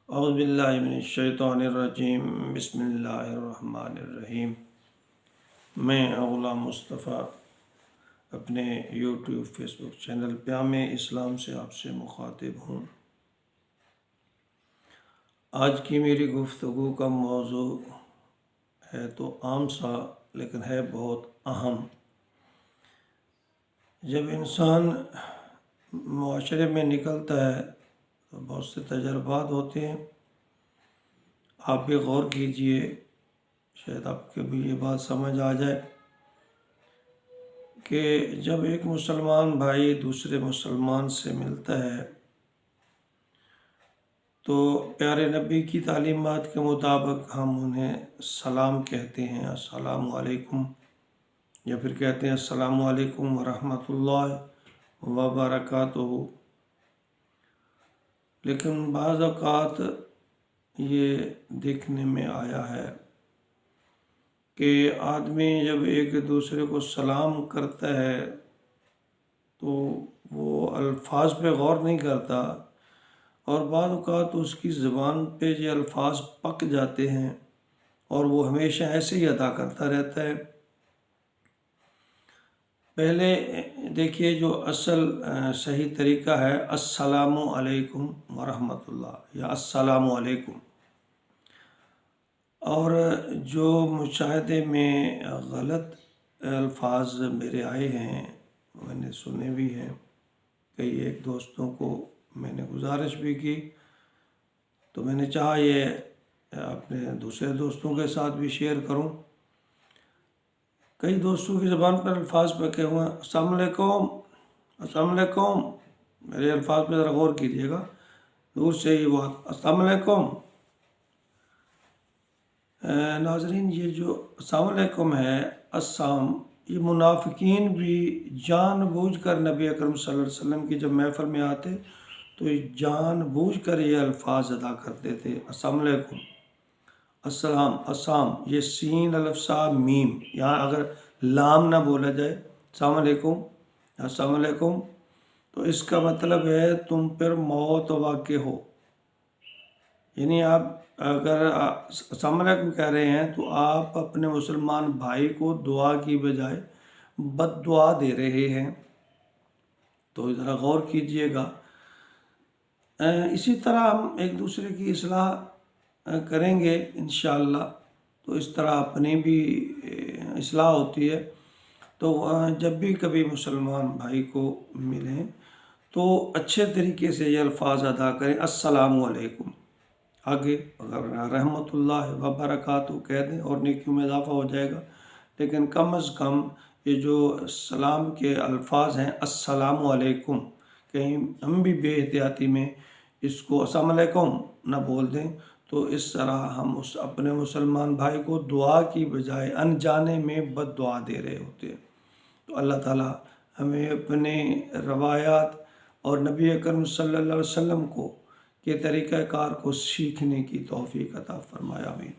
اعوذ باللہ من الشیطان الرجیم، بسم اللہ الرحمن الرحیم۔ میں غلام مصطفیٰ اپنے یوٹیوب فیس بک چینل پیام اسلام سے آپ سے مخاطب ہوں۔ آج کی میری گفتگو کا موضوع ہے تو عام سا لیکن ہے بہت اہم۔ جب انسان معاشرے میں نکلتا ہے تو بہت سے تجربات ہوتے ہیں۔ آپ بھی غور کیجئے، شاید آپ کے بھی یہ بات سمجھ آ جائے کہ جب ایک مسلمان بھائی دوسرے مسلمان سے ملتا ہے تو پیارے نبی کی تعلیمات کے مطابق ہم انہیں سلام کہتے ہیں، السلام علیکم، یا پھر کہتے ہیں السلام علیکم ورحمۃ اللہ وبرکاتہ۔ لیکن بعض اوقات یہ دیکھنے میں آیا ہے کہ آدمی جب ایک دوسرے کو سلام کرتا ہے تو وہ الفاظ پہ غور نہیں کرتا، اور بعض اوقات اس کی زبان پہ یہ الفاظ پک جاتے ہیں اور وہ ہمیشہ ایسے ہی ادا کرتا رہتا ہے۔ پہلے دیکھیے، جو اصل صحیح طریقہ ہے السلام علیکم ورحمۃ اللہ یا السلام علیکم، اور جو مشاہدے میں غلط الفاظ میرے آئے ہیں، میں نے سنے بھی ہیں، کئی ایک دوستوں کو میں نے گزارش بھی کی، تو میں نے چاہا یہ اپنے دوسرے دوستوں کے ساتھ بھی شیئر کروں۔ کئی دوستوں کی زبان پر الفاظ پکے ہوئے ہیں، السلام علیکم، السلام علیکم، میرے الفاظ پہ ذرا غور کیجیے گا، دور سے یہ بات السلام علیکم۔ ناظرین، یہ جو السلام علیکم ہے، السلام، یہ منافقین بھی جان بوجھ کر نبی اکرم صلی اللہ علیہ وسلم کی جب محفل میں آتے تو یہ جان بوجھ کر یہ الفاظ ادا کرتے تھے، السلام علیکم، السلام، السلام، یہ سین الف سا میم، یہاں اگر لام نہ بولا جائے السلام علیکم، السلام علیکم، تو اس کا مطلب ہے تم پر موت واقع ہو۔ یعنی آپ اگر السلام علیکم کہہ رہے ہیں تو آپ اپنے مسلمان بھائی کو دعا کی بجائے بد دعا دے رہے ہیں، تو ذرا غور کیجئے گا۔ اسی طرح ہم ایک دوسرے کی اصلاح کریں گے انشاءاللہ، تو اس طرح اپنی بھی اصلاح ہوتی ہے۔ تو جب بھی کبھی مسلمان بھائی کو ملیں تو اچھے طریقے سے یہ الفاظ ادا کریں، السلام علیکم، آگے اگر رحمۃ اللہ وبرکاتہ کہہ دیں اور نیکیوں میں اضافہ ہو جائے گا، لیکن کم از کم یہ جو سلام کے الفاظ ہیں السلام علیکم، کہیں ہم بھی بے احتیاطی میں اس کو السلام علیکم نہ بول دیں تو اس طرح ہم اس اپنے مسلمان بھائی کو دعا کی بجائے انجانے میں بد دعا دے رہے ہوتے ہیں۔ تو اللہ تعالیٰ ہمیں اپنے روایات اور نبی اکرم صلی اللہ علیہ وسلم کے طریقہ کار کو سیکھنے کی توفیق عطا فرمائے، آمین۔